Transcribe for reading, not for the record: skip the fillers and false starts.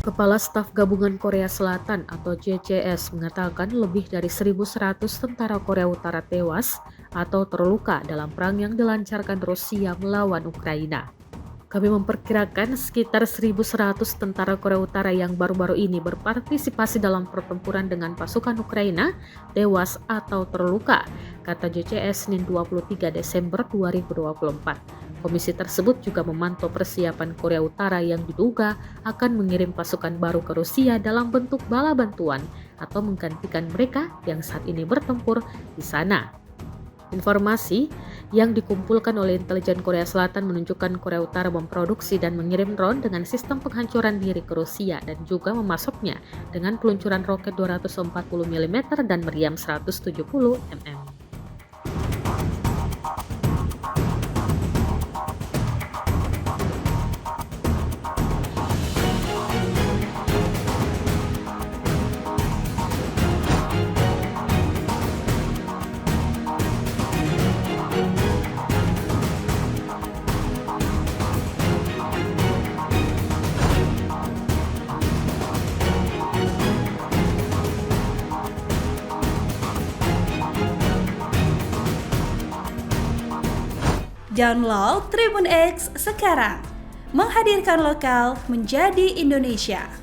Kepala Staf Gabungan Korea Selatan atau JCS mengatakan lebih dari 1.100 tentara Korea Utara tewas atau terluka dalam perang yang dilancarkan Rusia melawan Ukraina. Kami memperkirakan sekitar 1.100 tentara Korea Utara yang baru-baru ini berpartisipasi dalam pertempuran dengan pasukan Ukraina tewas atau terluka, kata JCS Senin 23 Desember 2024. Komisi tersebut juga memantau persiapan Korea Utara yang diduga akan mengirim pasukan baru ke Rusia dalam bentuk bala bantuan atau menggantikan mereka yang saat ini bertempur di sana. Informasi yang dikumpulkan oleh intelijen Korea Selatan menunjukkan Korea Utara memproduksi dan mengirim drone dengan sistem penghancuran diri ke Rusia dan juga memasuknya dengan peluncuran roket 240 mm dan meriam 170 mm. Download Tribun X sekarang, menghadirkan lokal menjadi Indonesia.